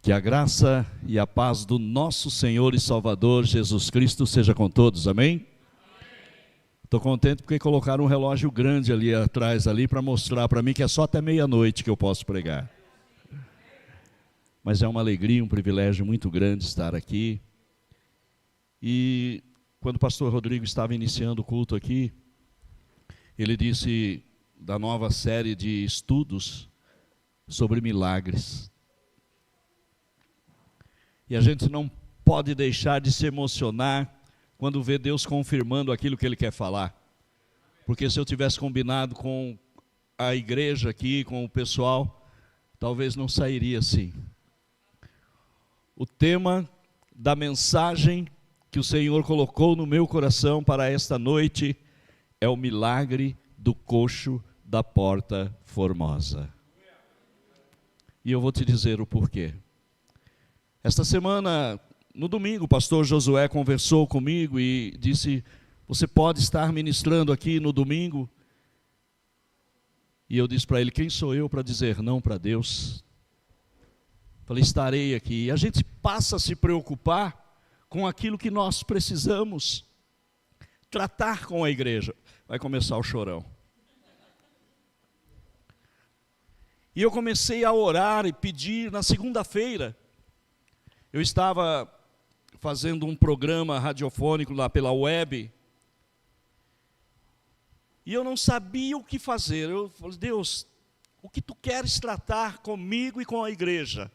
Que a graça e a paz do nosso Senhor e Salvador Jesus Cristo seja com todos, amém? Estou contente porque colocaram um relógio grande ali atrás para mostrar para mim que é só até meia-noite que eu posso pregar. Mas é uma alegria, um privilégio muito grande estar aqui. E quando o pastor Rodrigo estava iniciando o culto aqui, ele disse da nova série de estudos sobre milagres. E a gente não pode deixar de se emocionar quando vê Deus confirmando aquilo que Ele quer falar. Porque se eu tivesse combinado com a igreja aqui, com o pessoal, talvez não sairia assim. O tema da mensagem que o Senhor colocou no meu coração para esta noite é o milagre do coxo da Porta Formosa. E eu vou te dizer o porquê. Esta semana, no domingo, o pastor Josué conversou comigo e disse: você pode estar ministrando aqui no domingo? E eu disse para ele: quem sou eu para dizer não para Deus? Falei: estarei aqui. E a gente passa a se preocupar com aquilo que nós precisamos tratar com a igreja. Vai começar o chorão. E eu comecei a orar e pedir na segunda-feira. Eu estava fazendo um programa radiofônico lá pela web, e eu não sabia o que fazer. Eu falei: Deus, o que tu queres tratar comigo e com a igreja?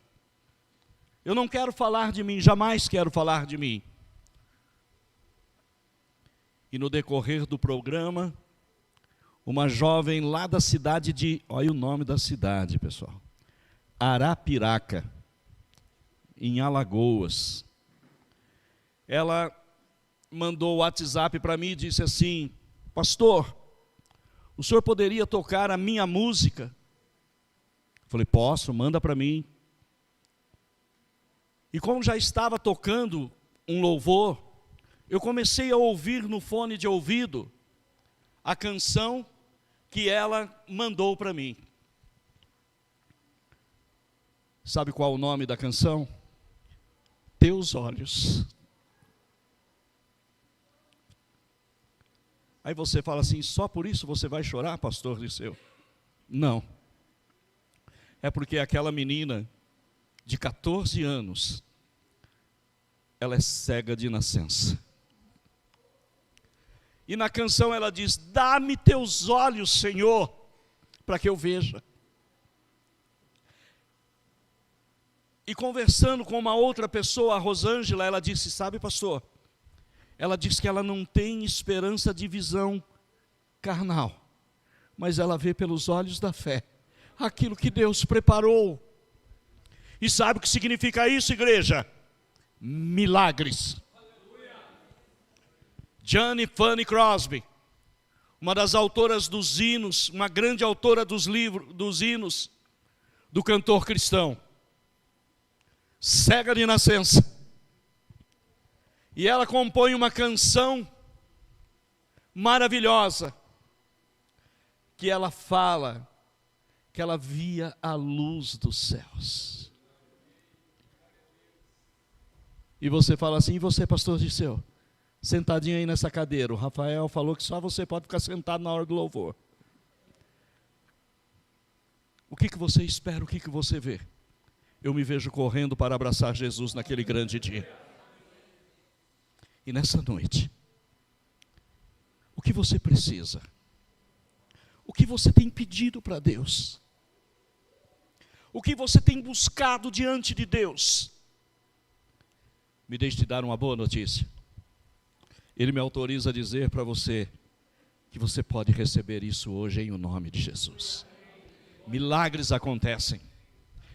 Eu não quero falar de mim, jamais quero falar de mim. E no decorrer do programa, uma jovem lá da cidade de, olha o nome da cidade, pessoal, Arapiraca, em Alagoas. Ela mandou o WhatsApp para mim e disse assim: pastor, o senhor poderia tocar a minha música? Falei: posso, manda para mim. E como já estava tocando um louvor, eu comecei a ouvir no fone de ouvido a canção que ela mandou para mim. Sabe qual o nome da canção? Teus olhos. Aí você fala assim: só por isso você vai chorar, pastor Liceu? Não. É porque aquela menina de 14 anos, ela é cega de nascença. E na canção ela diz: dá-me teus olhos, Senhor, para que eu veja. E conversando com uma outra pessoa, a Rosângela, ela disse: sabe, pastor, ela disse que ela não tem esperança de visão carnal, mas ela vê pelos olhos da fé aquilo que Deus preparou. E sabe o que significa isso, igreja? Milagres. Jane Fanny Crosby, uma das autoras dos hinos, uma grande autora dos livros, dos hinos, do cantor cristão, cega de nascença. E ela compõe uma canção maravilhosa, que ela fala que ela via a luz dos céus. E você fala assim: e você, pastor Liceu, sentadinho aí nessa cadeira, o Rafael falou que só você pode ficar sentado na hora do louvor. O que você espera, o que você vê? Eu me vejo correndo para abraçar Jesus naquele grande dia. E nessa noite, o que você precisa? O que você tem pedido para Deus? O que você tem buscado diante de Deus? Me deixe te dar uma boa notícia. Ele me autoriza a dizer para você que você pode receber isso hoje em nome de Jesus. Milagres acontecem.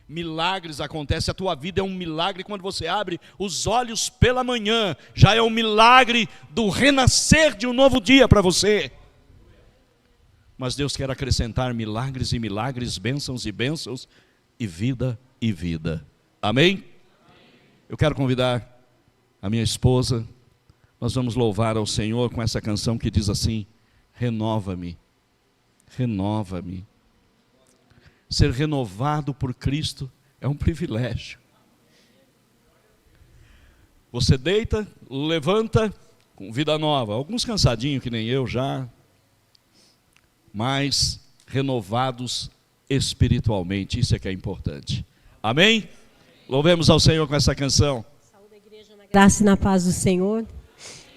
Milagres acontecem. A tua vida é um milagre quando você abre os olhos pela manhã. Já é um milagre do renascer de um novo dia para você. Mas Deus quer acrescentar milagres e milagres, bênçãos e bênçãos, e vida e vida. Amém? Eu quero convidar a minha esposa. Nós vamos louvar ao Senhor com essa canção que diz assim: renova-me, renova-me. Ser renovado por Cristo é um privilégio. Você deita, levanta, com vida nova. Alguns cansadinhos, que nem eu já, mas renovados espiritualmente. Isso é que é importante. Amém? Louvemos ao Senhor com essa canção. Saúde a igreja na graça e na paz do Senhor.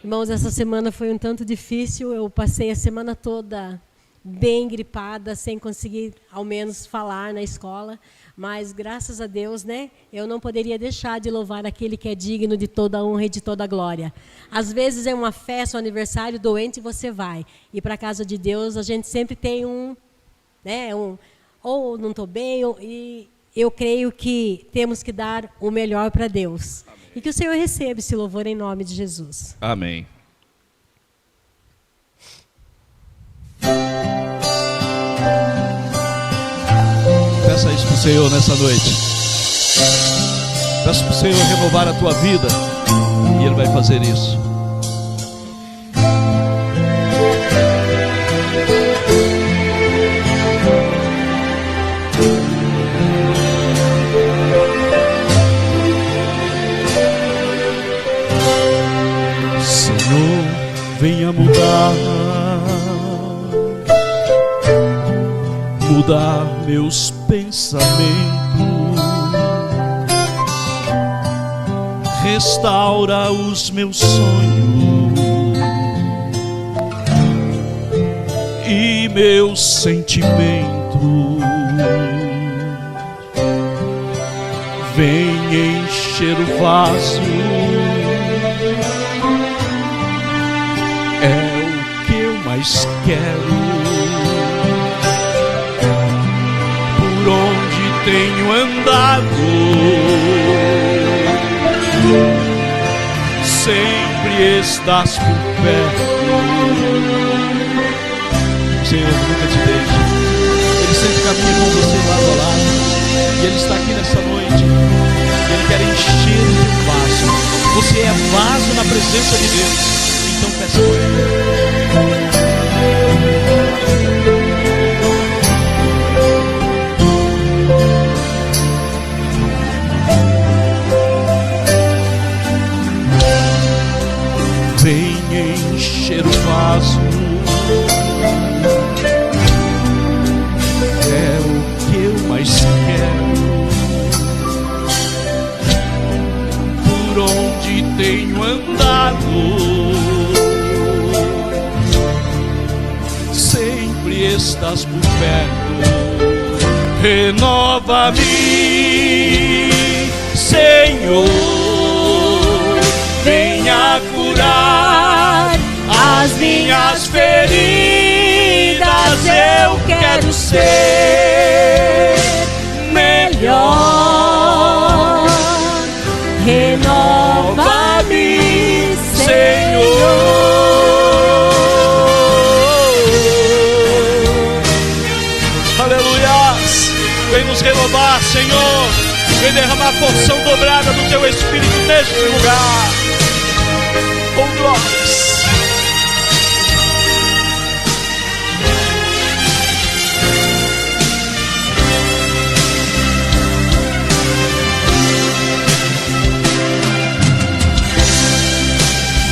Irmãos, essa semana foi um tanto difícil. Eu passei a semana toda bem gripada, sem conseguir ao menos falar na escola. Mas graças a Deus, né, eu não poderia deixar de louvar aquele que é digno de toda a honra e de toda a glória. Às vezes é uma festa, um aniversário doente, você vai. E para a casa de Deus a gente sempre tem ou não estou bem, e eu creio que temos que dar o melhor para Deus. Amém. E que o Senhor receba esse louvor em nome de Jesus. Amém. Peça isso para o Senhor nessa noite. Peça para o Senhor renovar a tua vida, e Ele vai fazer isso. Senhor, venha mudar meus pensamentos, restaura os meus sonhos e meus sentimentos. Vem encher o vaso, é o que eu mais quero. Onde tenho andado, sempre estás por perto. O Senhor nunca te deixa. Ele sempre caminha com você lado a lado, e Ele está aqui nessa noite. Ele quer encher o teu vaso. Você é vaso na presença de Deus. Então peça por Ele. Vem encher o vaso, é o que eu mais quero. Por onde tenho andado, sempre estás por perto. Renova-me, Senhor, venha curar as minhas feridas. Eu quero ser melhor. Renova-me, Senhor. Aleluias. Vem nos renovar, Senhor. Vem derramar a porção dobrada do Teu Espírito neste lugar. Oh, glórias.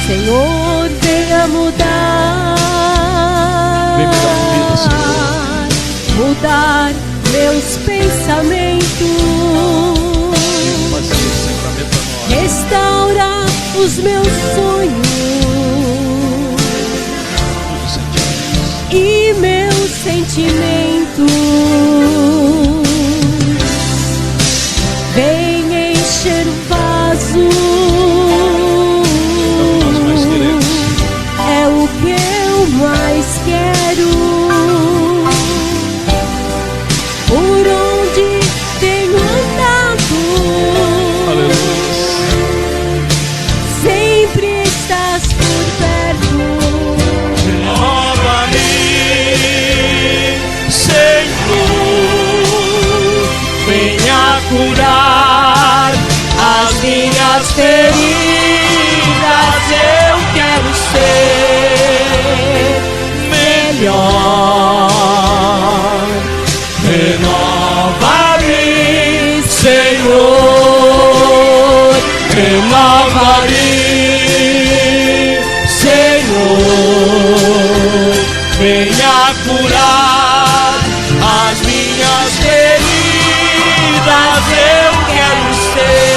Senhor, venha mudar. Vem mudar a vida, Senhor. Mudar meus pensamentos. Restaura os meus sonhos e meus sentimentos. Vem encher o vaso, é o que eu mais quero. Por onde tenho andado, aleluia, sempre estás por perto. Renova-me, Senhor, venha curar as minhas feridas. Eu quero ser melhor. Renova-me, Senhor, renova-me, Senhor, venha curar as minhas feridas, eu quero ser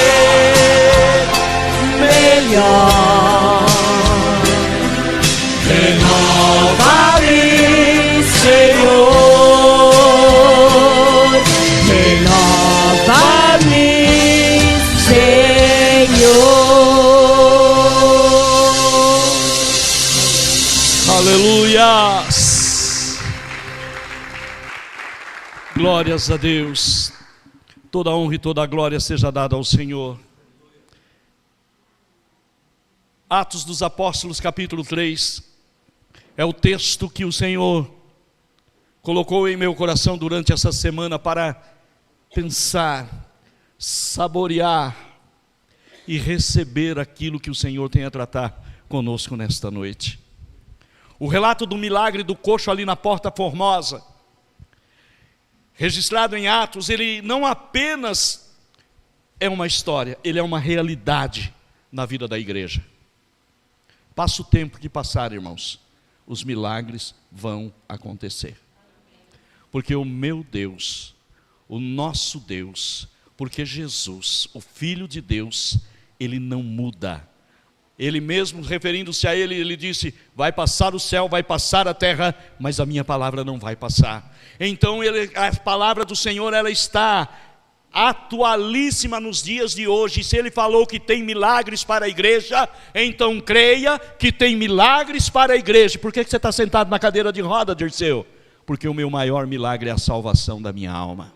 melhor. Renova-me, Senhor, renova-me, Senhor. Aleluias. Glórias a Deus. Toda a honra e toda a glória seja dada ao Senhor. Atos dos Apóstolos, capítulo 3, é o texto que o Senhor colocou em meu coração durante essa semana para pensar, saborear e receber aquilo que o Senhor tem a tratar conosco nesta noite. O relato do milagre do coxo ali na Porta Formosa, registrado em Atos, ele não apenas é uma história, ele é uma realidade na vida da igreja. Passa o tempo que passar, irmãos, os milagres vão acontecer. Porque o meu Deus, o nosso Deus, porque Jesus, o Filho de Deus, ele não muda. Ele mesmo, referindo-se a ele, ele disse: vai passar o céu, vai passar a terra, mas a minha palavra não vai passar. Então a palavra do Senhor, ela está atualíssima nos dias de hoje. Se ele falou que tem milagres para a igreja, então creia que tem milagres para a igreja. Por que você está sentado na cadeira de roda, Dirceu? Porque o meu maior milagre é a salvação da minha alma.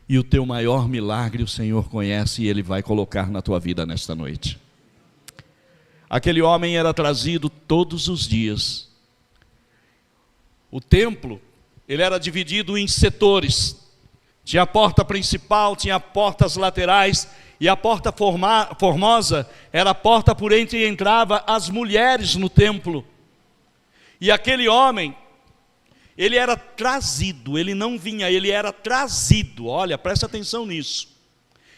E o teu maior milagre o Senhor conhece e Ele vai colocar na tua vida nesta noite. Aquele homem era trazido todos os dias. O templo, ele era dividido em setores. Tinha a porta principal, tinha portas laterais, e a porta formosa era a porta por entre entrava as mulheres no templo. E aquele homem, ele era trazido, ele não vinha, ele era trazido. Olha, presta atenção nisso.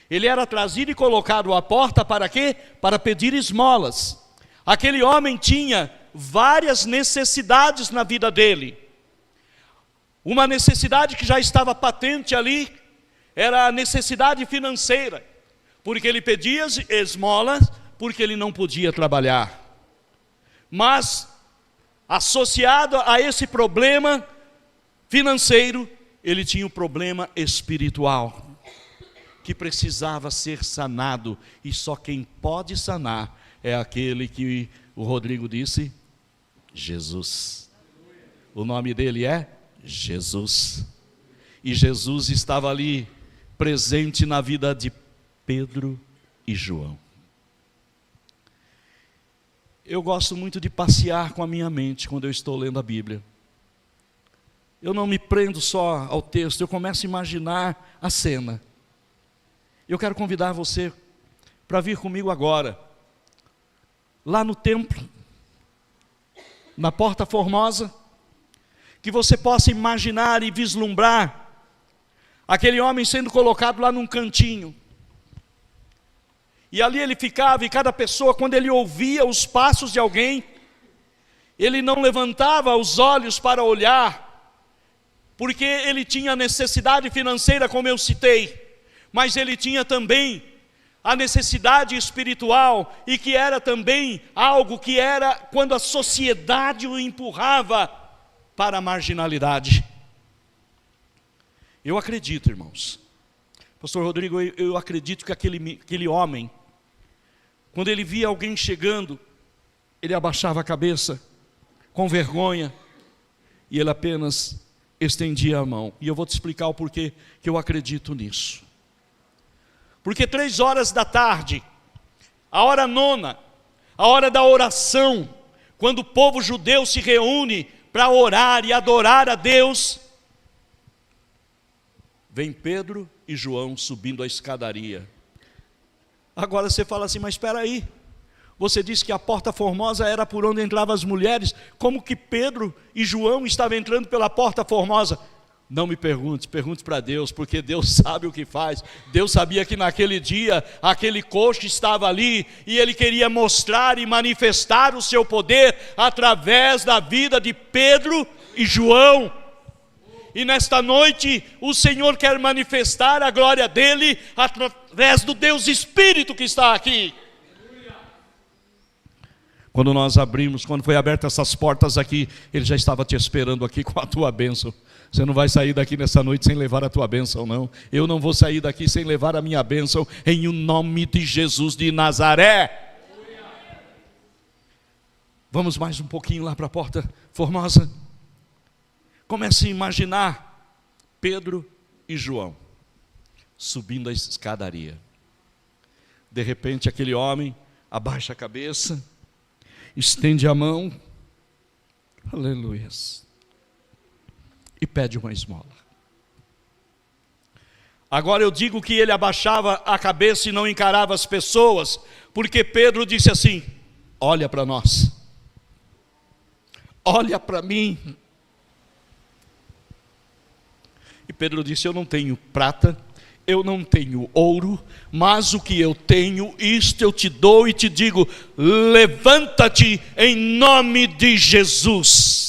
Ele era trazido e colocado à porta para quê? Para pedir esmolas. Aquele homem tinha várias necessidades na vida dele. Uma necessidade que já estava patente ali, era a necessidade financeira. Porque ele pedia esmolas, porque ele não podia trabalhar. Mas associado a esse problema financeiro, ele tinha um problema espiritual, que precisava ser sanado, e só quem pode sanar é aquele que o Rodrigo disse, Jesus. O nome dele é Jesus. E Jesus estava ali, presente na vida de Pedro e João. Eu gosto muito de passear com a minha mente quando eu estou lendo a Bíblia. Eu não me prendo só ao texto, eu começo a imaginar a cena. Eu quero convidar você para vir comigo agora, lá no templo, na Porta Formosa, que você possa imaginar e vislumbrar aquele homem sendo colocado lá num cantinho. E ali ele ficava, e cada pessoa, quando ele ouvia os passos de alguém, ele não levantava os olhos para olhar, porque ele tinha necessidade financeira, como eu citei, mas ele tinha também a necessidade espiritual, e que era também algo que era quando a sociedade o empurrava para a marginalidade. Eu acredito, irmãos, pastor Rodrigo, eu acredito que aquele homem, quando ele via alguém chegando, ele abaixava a cabeça, com vergonha, e ele apenas estendia a mão. E eu vou te explicar o porquê que eu acredito nisso. Porque 3 da tarde, a hora nona, a hora da oração, quando o povo judeu se reúne para orar e adorar a Deus, vem Pedro e João subindo a escadaria. Agora você fala assim, mas espera aí, você disse que a Porta Formosa era por onde entravam as mulheres, como que Pedro e João estavam entrando pela Porta Formosa? Não me pergunte, pergunte para Deus, porque Deus sabe o que faz. Deus sabia que naquele dia, aquele coxo estava ali, e Ele queria mostrar e manifestar o seu poder, através da vida de Pedro e João. E nesta noite, o Senhor quer manifestar a glória dEle, através do Deus Espírito que está aqui. Quando nós abrimos, quando foi abertas essas portas aqui, Ele já estava te esperando aqui com a tua bênção. Você não vai sair daqui nessa noite sem levar a tua bênção, não. Eu não vou sair daqui sem levar a minha bênção, em o nome de Jesus de Nazaré. Vamos mais um pouquinho lá para a Porta Formosa. Comece a imaginar Pedro e João subindo a escadaria. De repente aquele homem abaixa a cabeça, estende a mão, aleluias, e pede uma esmola. Agora eu digo que ele abaixava a cabeça e não encarava as pessoas, porque Pedro disse assim: olha para nós, olha para mim. E Pedro disse: eu não tenho prata, eu não tenho ouro, mas o que eu tenho, isto eu te dou e te digo: levanta-te em nome de Jesus.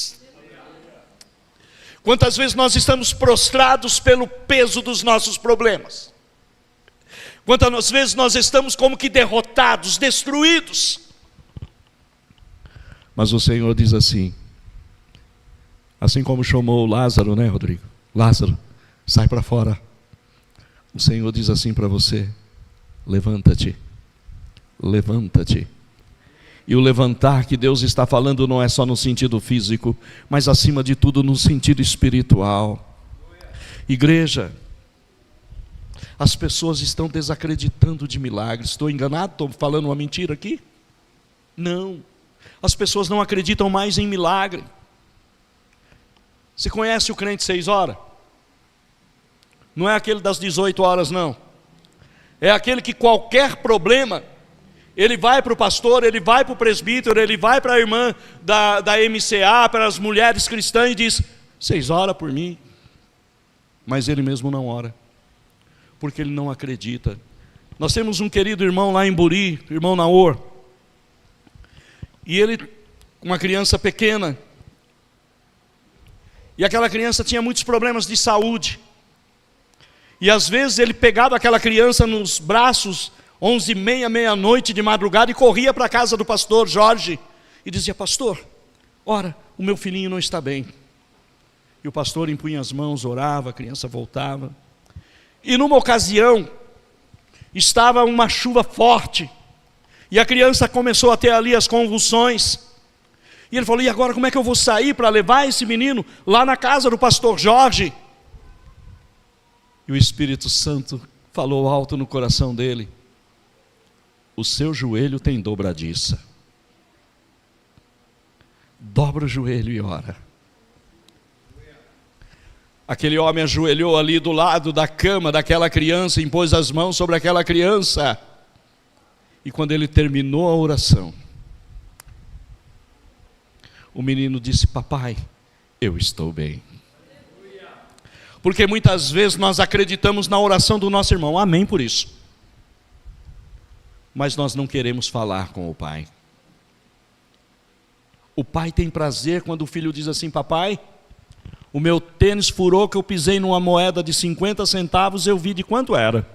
Quantas vezes nós estamos prostrados pelo peso dos nossos problemas? Quantas vezes nós estamos como que derrotados, destruídos? Mas o Senhor diz assim como chamou Lázaro, né, Rodrigo? Lázaro, sai para fora. O Senhor diz assim para você: levanta-te, levanta-te. E o levantar que Deus está falando não é só no sentido físico, mas acima de tudo no sentido espiritual. Igreja, as pessoas estão desacreditando de milagres. Estou enganado? Estou falando uma mentira aqui? Não, as pessoas não acreditam mais em milagre. Você conhece o crente 6 horas? Não é aquele das 18 horas, não. É aquele que qualquer problema, ele vai para o pastor, ele vai para o presbítero, ele vai para a irmã da MCA, para as mulheres cristãs e diz: 6 horas por mim. Mas ele mesmo não ora, porque ele não acredita. Nós temos um querido irmão lá em Buri, irmão Naor, e ele, uma criança pequena, e aquela criança tinha muitos problemas de saúde. E às vezes ele pegava aquela criança nos braços, 11h30, meia-noite de madrugada, e corria para a casa do pastor Jorge, e dizia: pastor, ora, o meu filhinho não está bem. E o pastor impunha as mãos, orava, a criança voltava. E numa ocasião, estava uma chuva forte, e a criança começou a ter ali as convulsões. E ele falou: e agora como é que eu vou sair para levar esse menino lá na casa do pastor Jorge? E o Espírito Santo falou alto no coração dele: o seu joelho tem dobradiça. Dobra o joelho e ora. Aquele homem ajoelhou ali do lado da cama daquela criança, impôs as mãos sobre aquela criança. E quando ele terminou a oração, o menino disse: papai, eu estou bem. Porque muitas vezes nós acreditamos na oração do nosso irmão, amém por isso, mas nós não queremos falar com o pai. O pai tem prazer quando o filho diz assim: papai, o meu tênis furou, que eu pisei numa moeda de 50 centavos, eu vi de quanto era.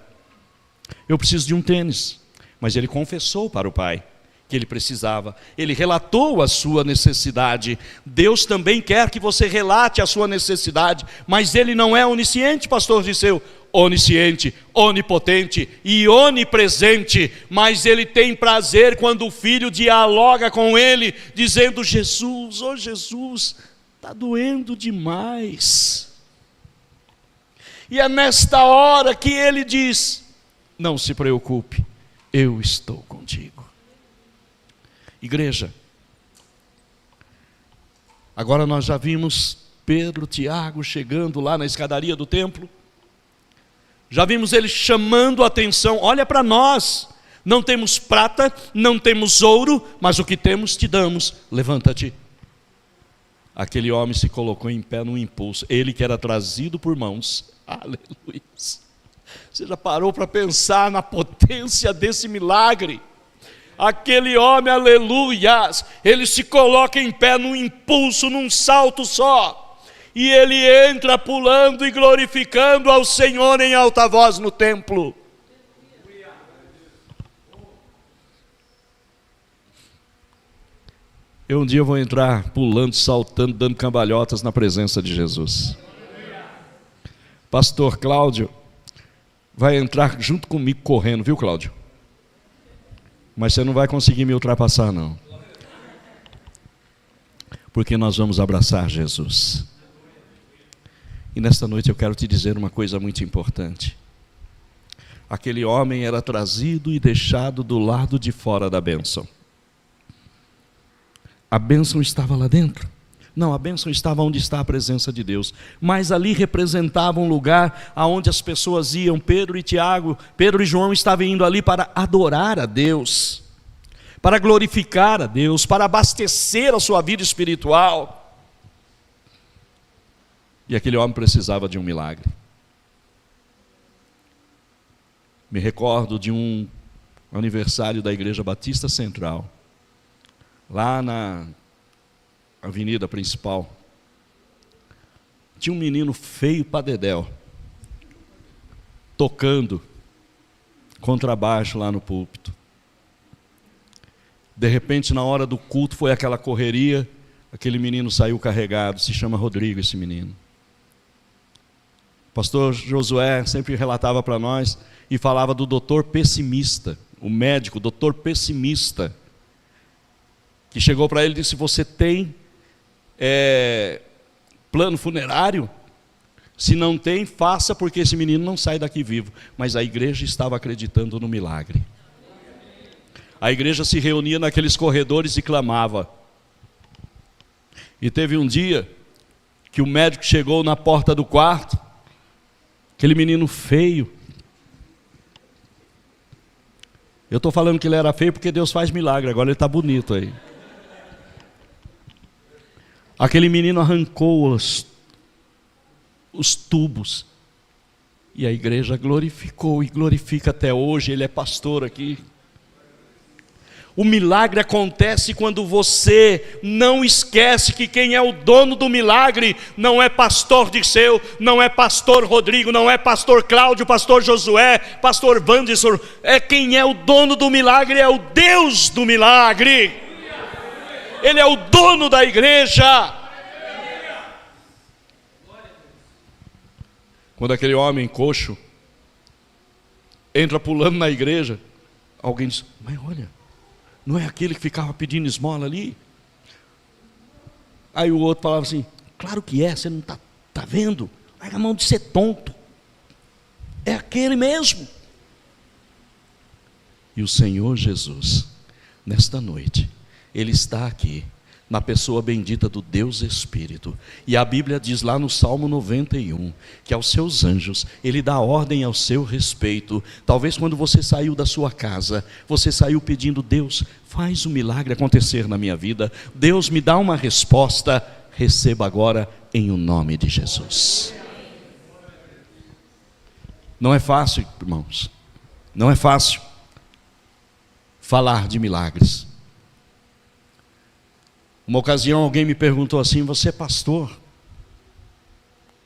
Eu preciso de um tênis. Mas ele confessou para o pai que ele precisava, ele relatou a sua necessidade. Deus também quer que você relate a sua necessidade, mas ele não é onisciente, pastor Disseu, onisciente, onipotente e onipresente, mas ele tem prazer quando o filho dialoga com ele, dizendo: Jesus, oh Jesus, está doendo demais. E é nesta hora que ele diz: não se preocupe, eu estou contigo. Igreja, agora nós já vimos Pedro, Tiago chegando lá na escadaria do templo. Já vimos ele chamando a atenção: olha para nós, não temos prata, não temos ouro, mas o que temos te damos, levanta-te. aquele homem se colocou em pé num impulso. Ele que era trazido por mãos. Aleluia. Você já parou para pensar na potência desse milagre? Aquele homem, aleluias, ele se coloca em pé num impulso, num salto só. E ele entra pulando e glorificando ao Senhor em alta voz no templo. Eu um dia vou entrar pulando, saltando, dando cambalhotas na presença de Jesus. Pastor Cláudio vai entrar junto comigo correndo, viu, Cláudio? Mas você não vai conseguir me ultrapassar, não. Porque nós vamos abraçar Jesus. E nesta noite eu quero te dizer uma coisa muito importante. Aquele homem era trazido e deixado do lado de fora da bênção. A bênção estava lá dentro? Não, a bênção estava onde está a presença de Deus. Mas ali representava um lugar aonde as pessoas iam. Pedro e João estavam indo ali para adorar a Deus, para glorificar a Deus, para abastecer a sua vida espiritual. E aquele homem precisava de um milagre. Me recordo de um aniversário da Igreja Batista Central, lá na avenida principal. Tinha um menino feio para dedéu, tocando contrabaixo lá no púlpito. De repente, na hora do culto, foi aquela correria, aquele menino saiu carregado. Se chama Rodrigo esse menino. O pastor Josué sempre relatava para nós e falava do doutor pessimista, o médico, doutor pessimista, que chegou para ele e disse: você tem plano funerário? Se não tem, faça, porque esse menino não sai daqui vivo. Mas a igreja estava acreditando no milagre. A igreja se reunia naqueles corredores e clamava. E teve um dia que o médico chegou na porta do quarto, aquele menino feio. Eu estou falando que ele era feio porque Deus faz milagre, agora ele está bonito aí. Aquele menino arrancou os tubos. E a igreja glorificou e glorifica até hoje. Ele é pastor aqui. O milagre acontece quando você não esquece que quem é o dono do milagre não é pastor Dirceu, não é pastor Rodrigo, não é pastor Cláudio, pastor Josué, pastor Wanderson. Quem é o dono do milagre é o Deus do milagre. Ele é o dono da igreja. Quando aquele homem coxo entra pulando na igreja, alguém diz: mas olha, não é aquele que ficava pedindo esmola ali? Aí o outro falava assim: claro que é, você não está vendo? Larga a mão de ser tonto. É aquele mesmo. E o Senhor Jesus, nesta noite, Ele está aqui, na pessoa bendita do Deus Espírito. E a Bíblia diz lá no Salmo 91, que aos seus anjos Ele dá ordem ao seu respeito. Talvez quando você saiu da sua casa, você saiu pedindo: Deus, faz um milagre acontecer na minha vida. Deus, me dá uma resposta. Receba agora em o nome de Jesus. Não é fácil, irmãos. Não é fácil falar de milagres. Uma ocasião alguém me perguntou assim: você é pastor?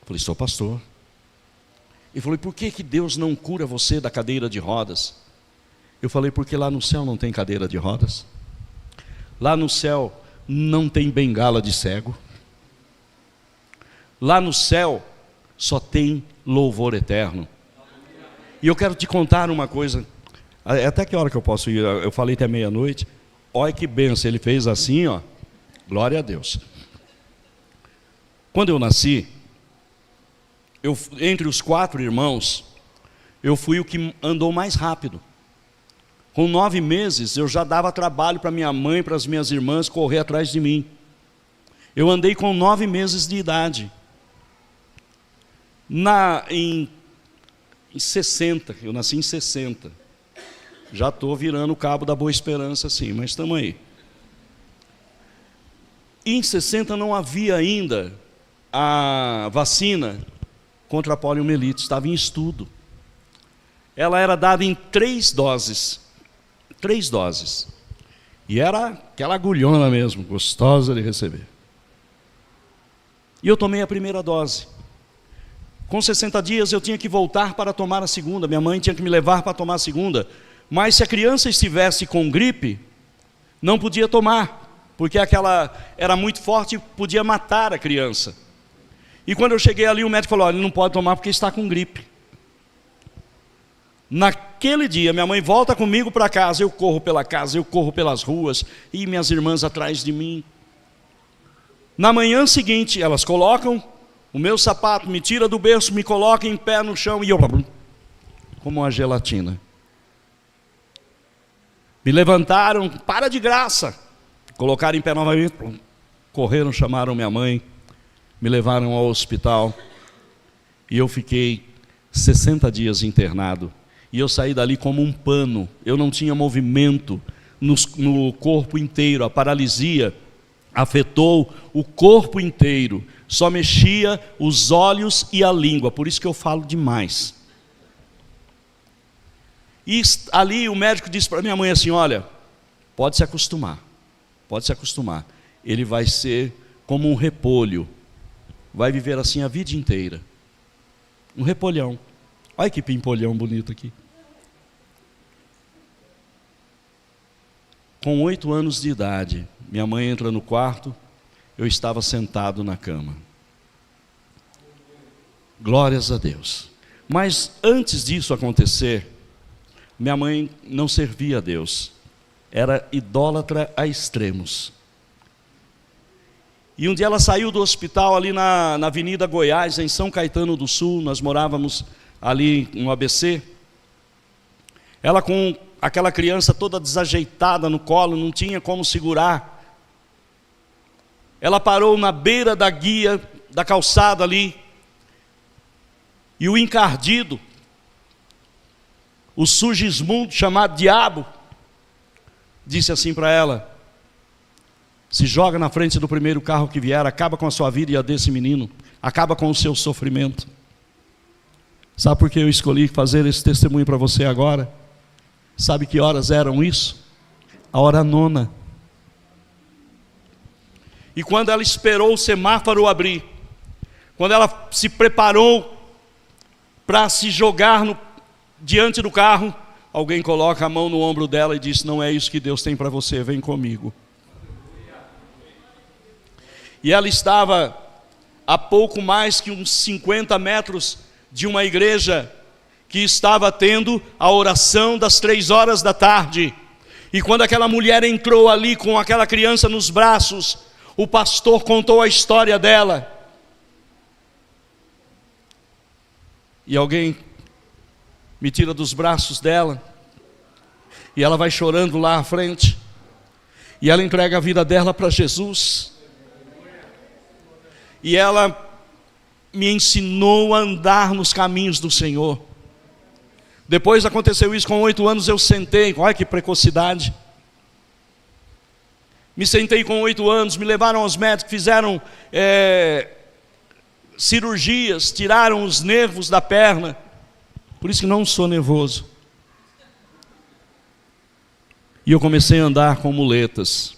Eu falei: sou pastor. Ele falou: e por que Deus não cura você da cadeira de rodas? Eu falei: porque lá no céu não tem cadeira de rodas. Lá no céu não tem bengala de cego. Lá no céu só tem louvor eterno. E eu quero te contar uma coisa. Até que hora que eu posso ir? Eu falei até meia-noite. Olha que benção, ele fez assim, ó. Glória a Deus. Quando eu nasci, entre os 4 irmãos, eu fui o que andou mais rápido. Com 9 meses, eu já dava trabalho para minha mãe, para as minhas irmãs correr atrás de mim. Eu andei com 9 meses de idade. Em 60, eu nasci em 60. Já estou virando o cabo da Boa Esperança, sim, mas estamos aí. E em 60 não havia ainda a vacina contra a poliomielite, estava em estudo. Ela era dada em 3 doses. 3 doses. E era aquela agulhona mesmo, gostosa de receber. E eu tomei a primeira dose. Com 60 dias eu tinha que voltar para tomar a segunda. Minha mãe tinha que me levar para tomar a segunda. Mas se a criança estivesse com gripe, não podia tomar, porque aquela era muito forte e podia matar a criança. E quando eu cheguei ali, o médico falou: olha, ele não pode tomar porque está com gripe. Naquele dia, minha mãe volta comigo para casa, eu corro pela casa, eu corro pelas ruas, e minhas irmãs atrás de mim. Na manhã seguinte, elas colocam o meu sapato, me tira do berço, me colocam em pé no chão, e eu, como uma gelatina. Me levantaram, para de graça, colocaram em pé novamente, correram, chamaram minha mãe, me levaram ao hospital, e eu fiquei 60 dias internado. E eu saí dali como um pano, eu não tinha movimento no corpo inteiro, a paralisia afetou o corpo inteiro, só mexia os olhos e a língua, por isso que eu falo demais. E ali o médico disse para minha mãe assim: olha, pode se acostumar, ele vai ser como um repolho, vai viver assim a vida inteira, um repolhão. Olha que pimpolhão bonito aqui. Com 8 anos de idade, minha mãe entra no quarto, eu estava sentado na cama. Glórias a Deus. Mas antes disso acontecer, minha mãe não servia a Deus, era idólatra a extremos. E um dia ela saiu do hospital ali na Avenida Goiás, em São Caetano do Sul, nós morávamos ali no ABC, ela com aquela criança toda desajeitada no colo, não tinha como segurar. Ela parou na beira da guia, da calçada ali, e o encardido, o Sugismundo, chamado Diabo, disse assim para ela: se joga na frente do primeiro carro que vier, acaba com a sua vida e a desse menino, acaba com o seu sofrimento. Sabe por que eu escolhi fazer esse testemunho para você agora? Sabe que horas eram isso? A hora 9. E quando ela esperou o semáforo abrir, quando ela se preparou para se jogar diante do carro, alguém coloca a mão no ombro dela e diz: não é isso que Deus tem para você, vem comigo. E ela estava a pouco mais que uns 50 metros de uma igreja que estava tendo a oração das 3 horas da tarde. E quando aquela mulher entrou ali com aquela criança nos braços, o pastor contou a história dela. E alguém me tira dos braços dela, e ela vai chorando lá à frente, e ela entrega a vida dela para Jesus. E ela me ensinou a andar nos caminhos do Senhor. Depois aconteceu isso, com 8 anos eu sentei, olha que precocidade. Me sentei com 8 anos, me levaram aos médicos, fizeram cirurgias, tiraram os nervos da perna. Por isso que não sou nervoso. E eu comecei a andar com muletas.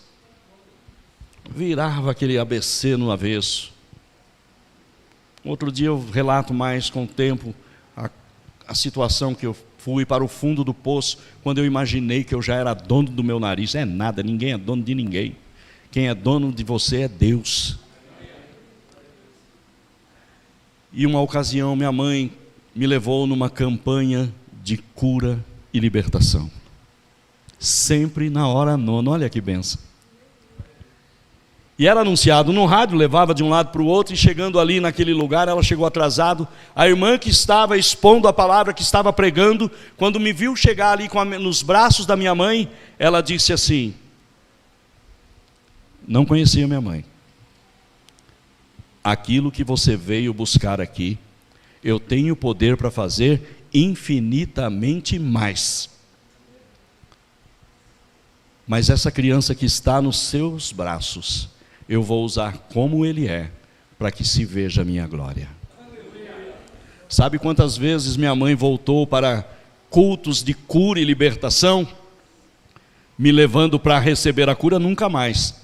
Virava aquele ABC no avesso. Outro dia eu relato mais com o tempo a situação que eu fui para o fundo do poço, quando eu imaginei que eu já era dono do meu nariz. É nada, ninguém é dono de ninguém. Quem é dono de você é Deus. E uma ocasião minha mãe me levou numa campanha de cura e libertação. Sempre na hora 9, olha que benção. E era anunciado no rádio, levava de um lado para o outro, e chegando ali naquele lugar, ela chegou atrasado. A irmã que estava expondo a palavra, que estava pregando, quando me viu chegar ali nos braços da minha mãe, ela disse assim: não conhecia minha mãe. Aquilo que você veio buscar aqui, eu tenho poder para fazer infinitamente mais. Mas essa criança que está nos seus braços, eu vou usar como Ele é, para que se veja a minha glória. Sabe quantas vezes minha mãe voltou para cultos de cura e libertação, me levando para receber a cura? Nunca mais.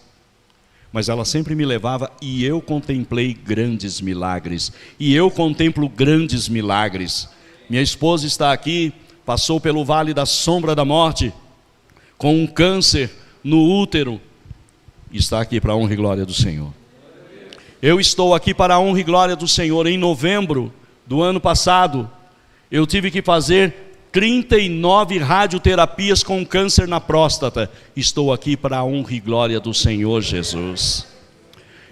Mas ela sempre me levava e eu contemplei grandes milagres. E eu contemplo grandes milagres. Minha esposa está aqui, passou pelo vale da sombra da morte, com um câncer no útero, está aqui para a honra e glória do Senhor. Eu estou aqui para a honra e glória do Senhor. Em novembro do ano passado, eu tive que fazer 39 radioterapias com câncer na próstata. Estou aqui para a honra e glória do Senhor Jesus.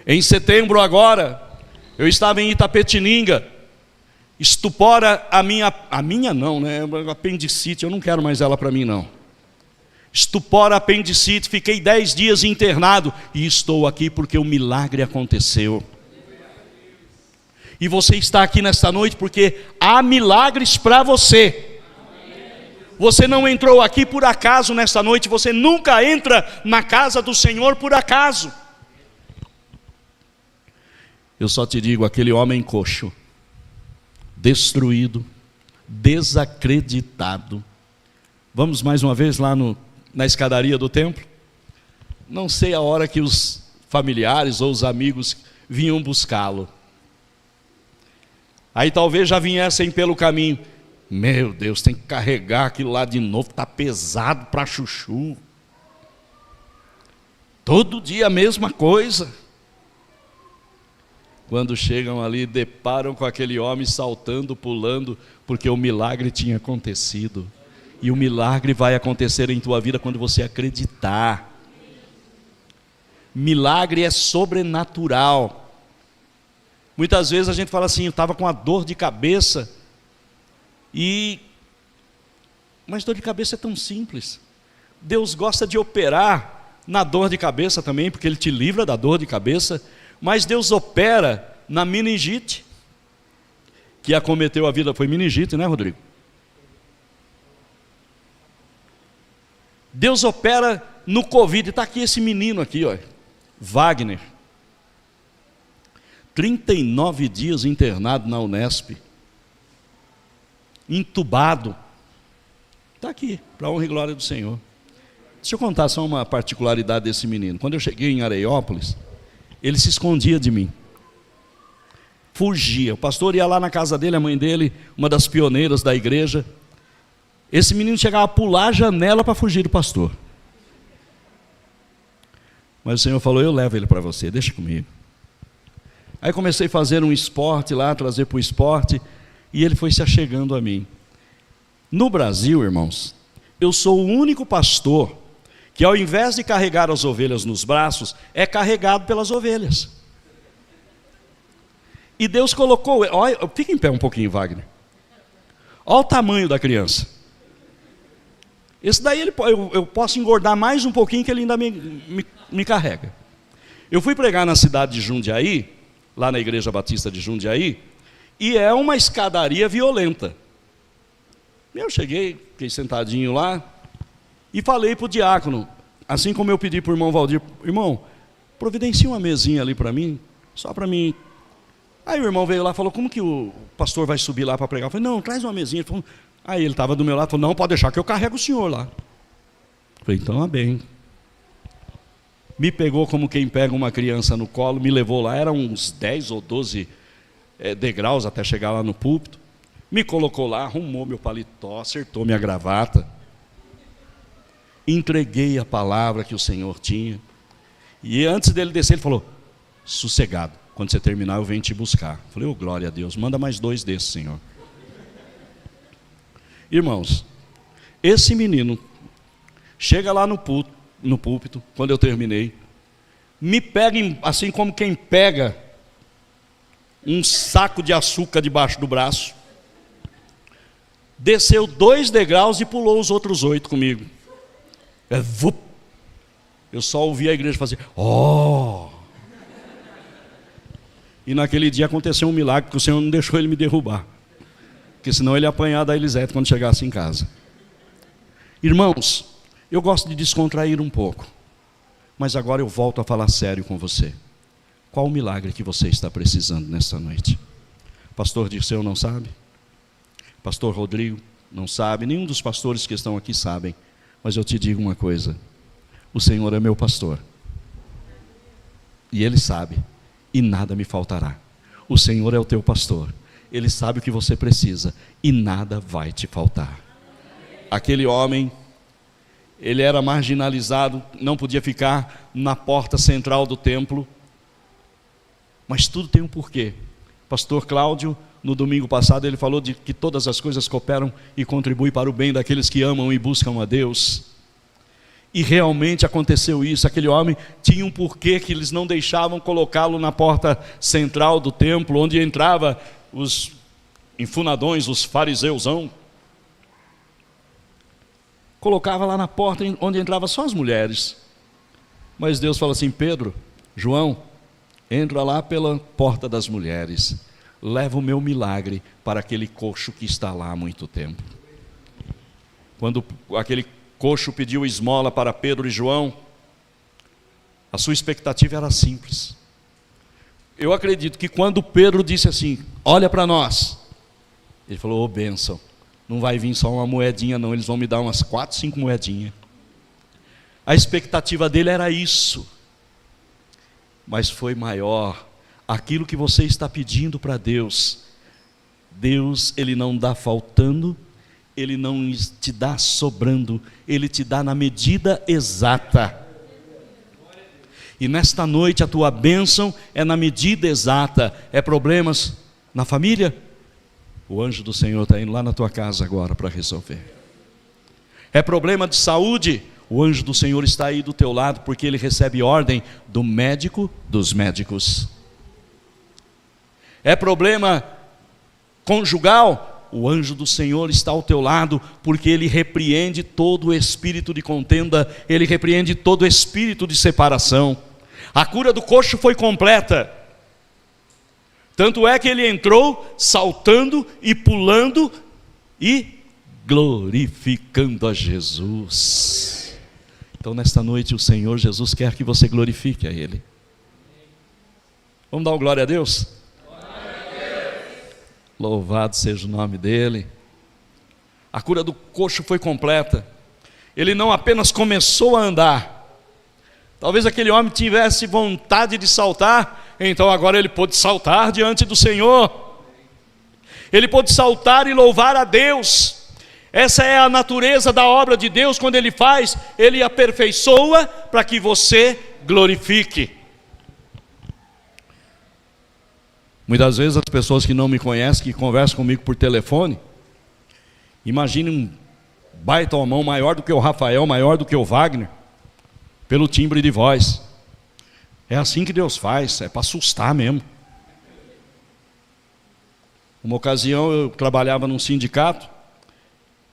Em setembro agora, eu estava em Itapetininga, estupora a minha não, né? Apendicite, eu não quero mais ela para mim não. Estupora a apendicite, fiquei 10 dias internado e estou aqui porque o milagre aconteceu. E você está aqui nesta noite porque há milagres para você. Você não entrou aqui por acaso nesta noite, você nunca entra na casa do Senhor por acaso. Eu só te digo, aquele homem coxo, destruído, desacreditado. Vamos mais uma vez lá na escadaria do templo? Não sei a hora que os familiares ou os amigos vinham buscá-lo. Aí talvez já viessem pelo caminho. Meu Deus, tem que carregar aquilo lá de novo, está pesado para chuchu. Todo dia a mesma coisa. Quando chegam ali, deparam com aquele homem saltando, pulando, porque o milagre tinha acontecido. E o milagre vai acontecer em tua vida quando você acreditar. Milagre é sobrenatural. Muitas vezes a gente fala assim, eu estava com uma dor de cabeça, mas dor de cabeça é tão simples. Deus gosta de operar na dor de cabeça também, porque Ele te livra da dor de cabeça, mas Deus opera na meningite, que acometeu a vida. Foi meningite, né, Rodrigo? Deus opera no Covid. Está aqui esse menino aqui, ó, Wagner. 39 dias internado na Unesp. Entubado. Está aqui, para a honra e glória do Senhor. Deixa eu contar só uma particularidade desse menino. Quando eu cheguei em Areiópolis, ele se escondia de mim. Fugia. O pastor ia lá na casa dele, a mãe dele, uma das pioneiras da igreja. Esse menino chegava a pular a janela para fugir do pastor. Mas o Senhor falou, eu levo ele para você, deixa comigo. Aí comecei a fazer um esporte lá, trazer para o esporte, e ele foi se achegando a mim. No Brasil, irmãos, eu sou o único pastor que ao invés de carregar as ovelhas nos braços, é carregado pelas ovelhas. E Deus colocou, olha, fica em pé um pouquinho, Wagner. Olha o tamanho da criança. Esse daí eu posso engordar mais um pouquinho que ele ainda me carrega. Eu fui pregar na cidade de Jundiaí, lá na Igreja Batista de Jundiaí, e é uma escadaria violenta. Eu cheguei, fiquei sentadinho lá, e falei para o diácono, assim como eu pedi para o irmão Valdir, irmão, providencia uma mesinha ali para mim, só para mim. Aí o irmão veio lá e falou, como que o pastor vai subir lá para pregar? Eu falei, não, traz uma mesinha. Ele falou, aí ele estava do meu lado, falou, não, pode deixar que eu carrego o senhor lá. Eu falei, então, amém. Me pegou como quem pega uma criança no colo, me levou lá, eram uns 10 ou 12 degraus até chegar lá no púlpito. Me colocou lá, arrumou meu paletó, acertou minha gravata. Entreguei a palavra que o Senhor tinha. E antes dele descer, ele falou, sossegado, quando você terminar eu venho te buscar. Eu falei, glória a Deus, manda mais 2 desses, Senhor. Irmãos, esse menino chega lá no púlpito, quando eu terminei, me pega, assim como quem pega um saco de açúcar debaixo do braço, desceu 2 degraus e pulou os outros 8 comigo. Eu só ouvi a igreja fazer, oh! E naquele dia aconteceu um milagre, porque o Senhor não deixou ele me derrubar, porque senão ele ia apanhar da Elisete quando chegasse em casa. Irmãos, eu gosto de descontrair um pouco, mas agora eu volto a falar sério com você. Qual o milagre que você está precisando nesta noite? Pastor Dirceu não sabe? Pastor Rodrigo não sabe? Nenhum dos pastores que estão aqui sabem. Mas eu te digo uma coisa: o Senhor é meu pastor. E Ele sabe, e nada me faltará. O Senhor é o teu pastor. Ele sabe o que você precisa, e nada vai te faltar. Aquele homem, ele era marginalizado, não podia ficar na porta central do templo. Mas tudo tem um porquê. Pastor Cláudio, no domingo passado, ele falou de que todas as coisas cooperam e contribuem para o bem daqueles que amam e buscam a Deus. E realmente aconteceu isso. Aquele homem tinha um porquê que eles não deixavam colocá-lo na porta central do templo, onde entrava os enfunadões, os fariseusão. Colocava lá na porta onde entrava só as mulheres. Mas Deus fala assim: Pedro, João, entra lá pela porta das mulheres. Leva o meu milagre para aquele coxo que está lá há muito tempo. Quando aquele coxo pediu esmola para Pedro e João, a sua expectativa era simples. Eu acredito que quando Pedro disse assim: olha para nós, ele falou: ô bênção, não vai vir só uma moedinha não, eles vão me dar umas 4, 5 moedinhas. A expectativa dele era isso. Mas foi maior. Aquilo que você está pedindo para Deus, Deus, Ele não dá faltando, Ele não te dá sobrando, Ele te dá na medida exata. E nesta noite a tua bênção é na medida exata. É problemas na família? O anjo do Senhor está indo lá na tua casa agora para resolver. É problema de saúde? O anjo do Senhor está aí do teu lado, porque ele recebe ordem do médico dos médicos. É problema conjugal? O anjo do Senhor está ao teu lado, porque ele repreende todo o espírito de contenda, ele repreende todo o espírito de separação. A cura do coxo foi completa. Tanto é que ele entrou saltando e pulando e glorificando a Jesus. Então nesta noite o Senhor Jesus quer que você glorifique a Ele. Vamos dar uma glória a Deus? Louvado seja o nome dEle. A cura do coxo foi completa. Ele não apenas começou a andar. Talvez aquele homem tivesse vontade de saltar, então agora ele pôde saltar diante do Senhor. Ele pôde saltar e louvar a Deus. Essa é a natureza da obra de Deus. Quando Ele faz, Ele aperfeiçoa para que você glorifique. Muitas vezes as pessoas que não me conhecem, que conversam comigo por telefone, imaginem um baita homão maior do que o Rafael, maior do que o Wagner, pelo timbre de voz. É assim que Deus faz, é para assustar mesmo. Uma ocasião eu trabalhava num sindicato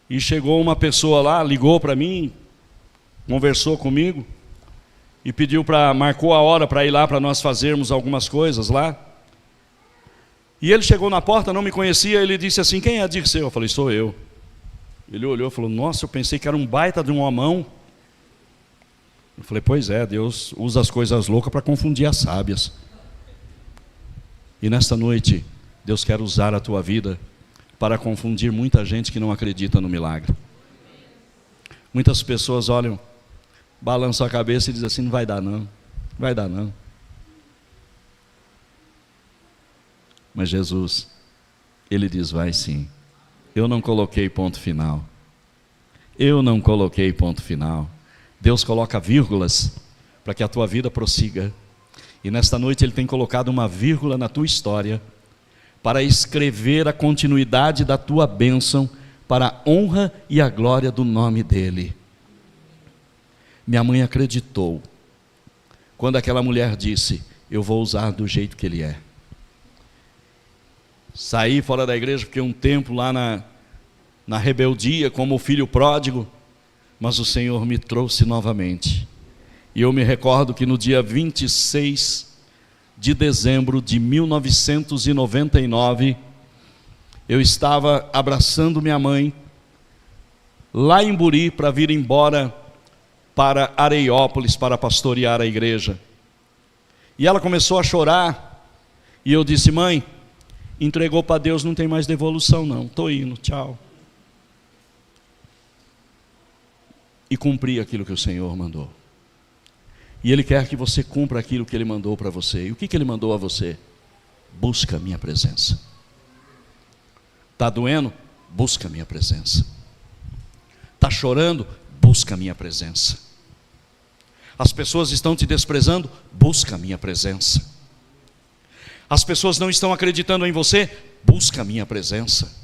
e chegou uma pessoa lá, ligou para mim, conversou comigo e marcou a hora para ir lá para nós fazermos algumas coisas lá. E ele chegou na porta, não me conhecia, ele disse assim: quem é Dirceu? Eu falei: sou eu. Ele olhou e falou: nossa, eu pensei que era um baita de um homão. Eu falei: pois é, Deus usa as coisas loucas para confundir as sábias. E nesta noite, Deus quer usar a tua vida para confundir muita gente que não acredita no milagre. Muitas pessoas olham, balançam a cabeça e dizem assim: não vai dar não, vai dar não. Mas Jesus, Ele diz: vai sim. Eu não coloquei ponto final. Eu não coloquei ponto final. Deus coloca vírgulas para que a tua vida prossiga. E nesta noite Ele tem colocado uma vírgula na tua história para escrever a continuidade da tua bênção para a honra e a glória do nome dEle. Minha mãe acreditou quando aquela mulher disse: eu vou usar do jeito que Ele é. Saí fora da igreja, fiquei um tempo lá na rebeldia, como o filho pródigo, mas o Senhor me trouxe novamente. E eu me recordo que no dia 26 de dezembro de 1999, eu estava abraçando minha mãe, lá em Buri, para vir embora para Areiópolis, para pastorear a igreja. E ela começou a chorar. E eu disse: mãe, entregou para Deus, não tem mais devolução não. Estou indo, tchau. E cumpri aquilo que o Senhor mandou. E Ele quer que você cumpra aquilo que Ele mandou para você. E o que Ele mandou a você? Busca a minha presença. Está doendo? Busca a minha presença. Está chorando? Busca a minha presença. As pessoas estão te desprezando? Busca a minha presença. As pessoas não estão acreditando em você? Busca a minha presença.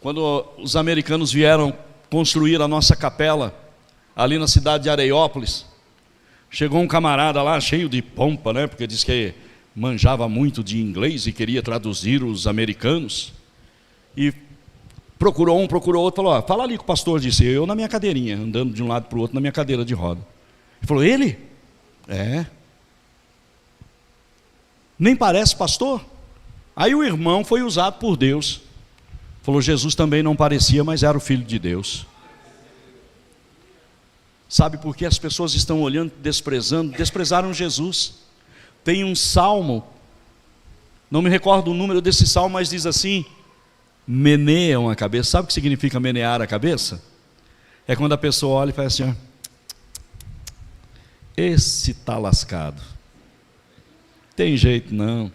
Quando os americanos vieram construir a nossa capela, ali na cidade de Areiópolis, chegou um camarada lá, cheio de pompa, né? Porque disse que manjava muito de inglês e queria traduzir os americanos. E procurou um, procurou outro, falou: fala ali com o pastor. Disse: eu na minha cadeirinha, andando de um lado para o outro na minha cadeira de roda. Ele falou: ele? É. Nem parece pastor? Aí o irmão foi usado por Deus. Falou: Jesus também não parecia, mas era o Filho de Deus. Sabe por que as pessoas estão olhando, desprezando? Desprezaram Jesus. Tem um salmo, não me recordo o número desse salmo, mas diz assim: meneiam a cabeça. Sabe o que significa menear a cabeça? É quando a pessoa olha e faz assim: ó, esse está lascado, tem jeito não.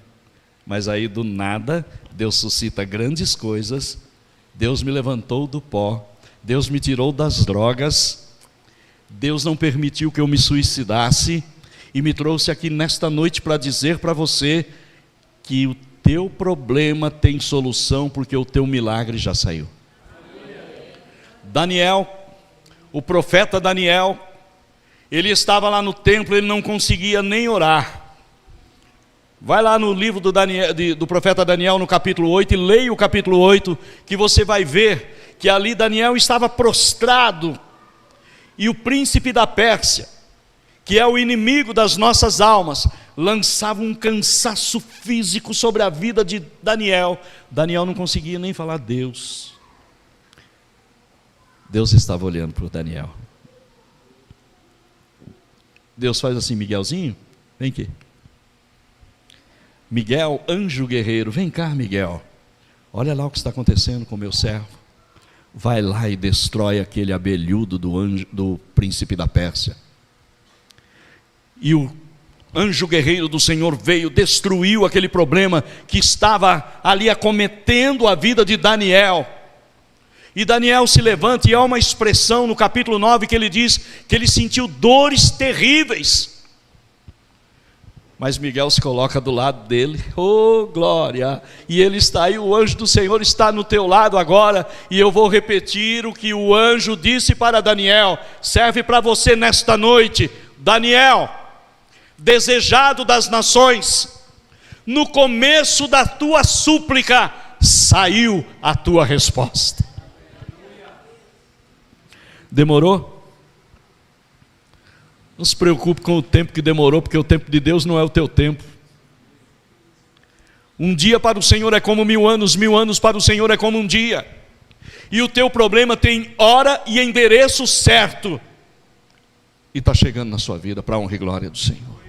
Mas aí do nada Deus suscita grandes coisas. Deus me levantou do pó, Deus me tirou das drogas, Deus não permitiu que eu me suicidasse e me trouxe aqui nesta noite para dizer para você que o teu problema tem solução, porque o teu milagre já saiu. Daniel, o profeta Daniel, ele estava lá no templo, ele não conseguia nem orar. Vai lá no livro do profeta Daniel, no capítulo 8, e leia o capítulo 8, que você vai ver que ali Daniel estava prostrado, e o príncipe da Pérsia, que é o inimigo das nossas almas, lançava um cansaço físico sobre a vida de Daniel. Daniel não conseguia nem falar Deus. Deus estava olhando para o Daniel. Deus faz assim: Miguelzinho, vem aqui. Miguel, anjo guerreiro, vem cá, Miguel. Olha lá o que está acontecendo com o meu servo. Vai lá e destrói aquele abelhudo do príncipe da Pérsia. E o anjo guerreiro do Senhor veio, destruiu aquele problema que estava ali acometendo a vida de Daniel. E Daniel se levanta, e há uma expressão no capítulo 9 que ele diz que ele sentiu dores terríveis. Mas Miguel se coloca do lado dele, oh glória, e ele está aí, o anjo do Senhor está no teu lado agora, e eu vou repetir o que o anjo disse para Daniel, serve para você nesta noite. Daniel, desejado das nações, no começo da tua súplica, saiu a tua resposta. Demorou? Não se preocupe com o tempo que demorou, porque o tempo de Deus não é o teu tempo. Um dia para o Senhor é como 1000 anos, 1000 anos para o Senhor é como um dia. E o teu problema tem hora e endereço certo. E está chegando na sua vida para a honra e glória do Senhor.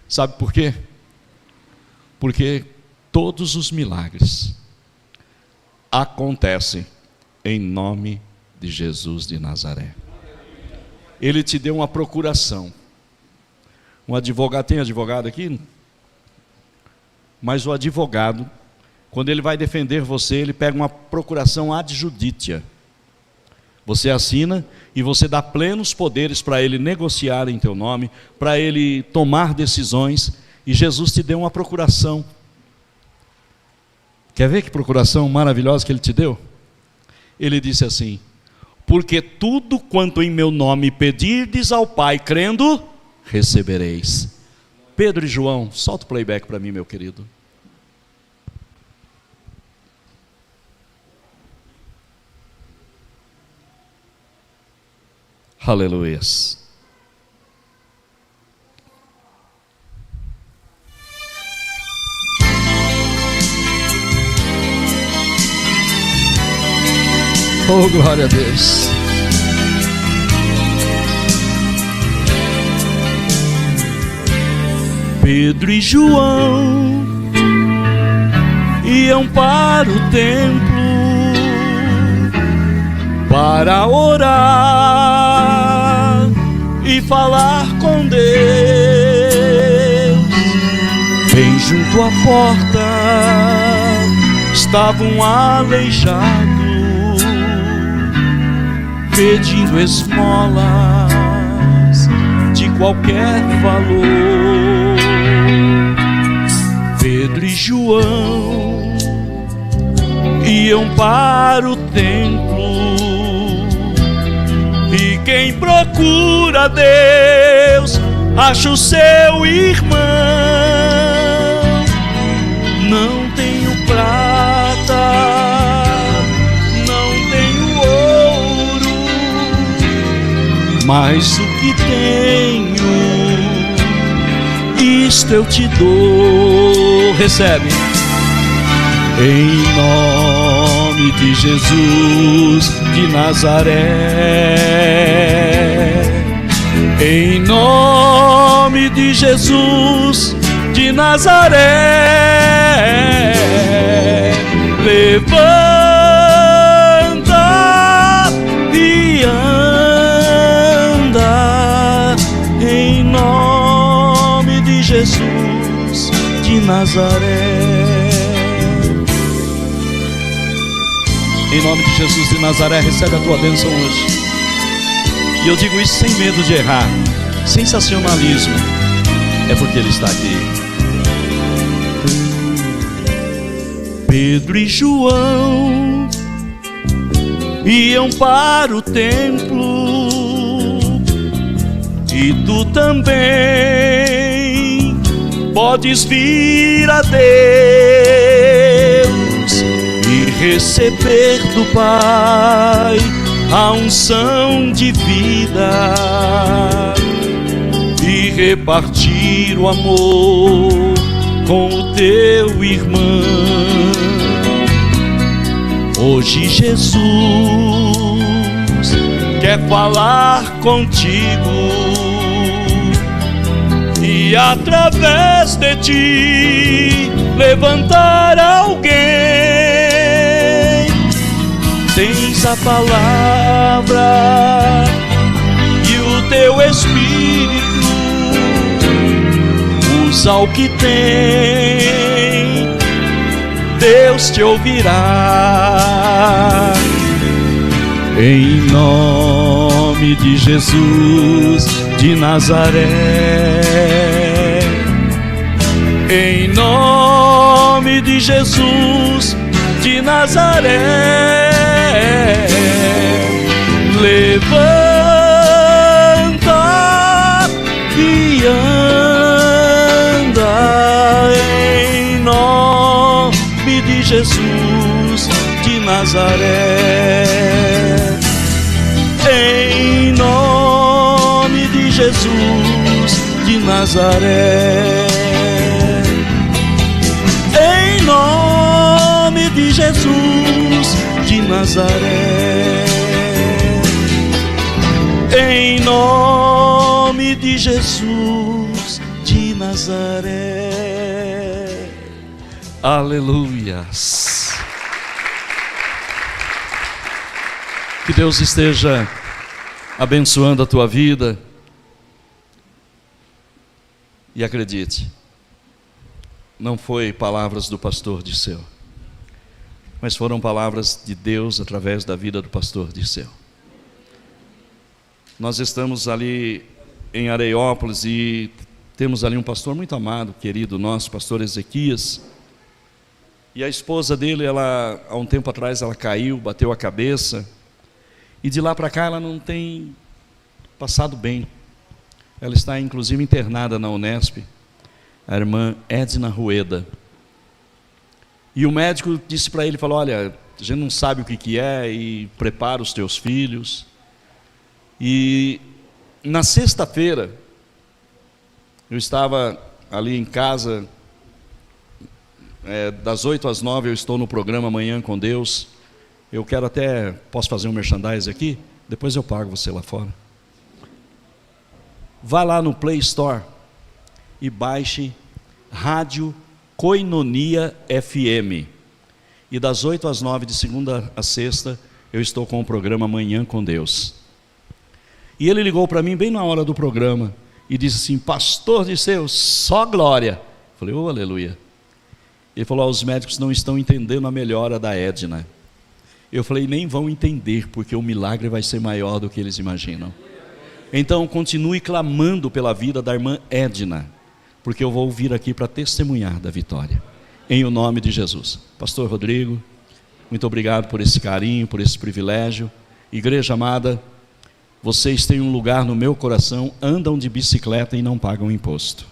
Sabe por quê? Porque todos os milagres acontecem em nome de Jesus de Nazaré. Ele te deu uma procuração. Um advogado, tem advogado aqui? Mas o advogado, quando ele vai defender você, ele pega uma procuração ad judicia. Você assina e você dá plenos poderes para ele negociar em teu nome, para ele tomar decisões, e Jesus te deu uma procuração. Quer ver que procuração maravilhosa que ele te deu? Ele disse assim: porque tudo quanto em meu nome pedirdes ao Pai, crendo, recebereis. Pedro e João, solta o playback para mim, meu querido. Aleluias. Oh, glória a Deus. Pedro e João iam para o templo para orar e falar com Deus. Bem junto à porta estava um aleijado, pedindo esmolas de qualquer valor. Pedro e João iam para o templo, e quem procura Deus acha o seu irmão. Não tenho prata, não tenho ouro, mas o que tenho, isto eu te dou. Recebe. Em nome de Jesus de Nazaré, em nome de Jesus de Nazaré, levanta e anda, em nome de Jesus de Nazaré. Em nome de Jesus de Nazaré, recebe a tua bênção hoje. E eu digo isso sem medo de errar. Sensacionalismo. É porque Ele está aqui. Pedro e João iam para o templo, e tu também podes vir a Deus e receber do Pai a unção de vida e repartir o amor com o teu irmão. Hoje Jesus quer falar contigo e através de ti levantar alguém. Tens a palavra e o teu Espírito usa o que tem, Deus te ouvirá. Em nome de Jesus de Nazaré, em nome de Jesus de Nazaré, levanta e anda, em nome de Jesus de Nazaré, em nome de Jesus de Nazaré, em nome de Jesus de Nazaré, em nome de Jesus de Nazaré. Aleluias. Que Deus esteja abençoando a tua vida. E acredite, não foi palavras do pastor Dirceu, mas foram palavras de Deus através da vida do pastor Dirceu. Nós estamos ali em Areiópolis e temos ali um pastor muito amado, querido nosso, pastor Ezequias. E a esposa dele, ela, há um tempo atrás, ela caiu, bateu a cabeça. E de lá para cá ela não tem passado bem. Ela está inclusive internada na Unesp, a irmã Edna Rueda. E o médico disse para ele, falou, olha, a gente não sabe o que é e prepara os teus filhos. E na sexta-feira, eu estava ali em casa, das 8 às 9 eu estou no programa Manhã com Deus. Eu quero até, posso fazer um merchandise aqui? Depois eu pago você lá fora. Vá lá no Play Store e baixe Rádio Koinonia FM. E das 8 às 9, de segunda a sexta, eu estou com o programa Manhã com Deus. E ele ligou para mim bem na hora do programa e disse assim: pastor Disseu, só glória. Falei: oh, aleluia. Ele falou: os médicos não estão entendendo a melhora da Edna. Eu falei: nem vão entender, porque o milagre vai ser maior do que eles imaginam. Então continue clamando pela vida da irmã Edna, porque eu vou vir aqui para testemunhar da vitória, em o nome de Jesus. Pastor Rodrigo, muito obrigado por esse carinho, por esse privilégio. Igreja amada, vocês têm um lugar no meu coração, andam de bicicleta e não pagam imposto.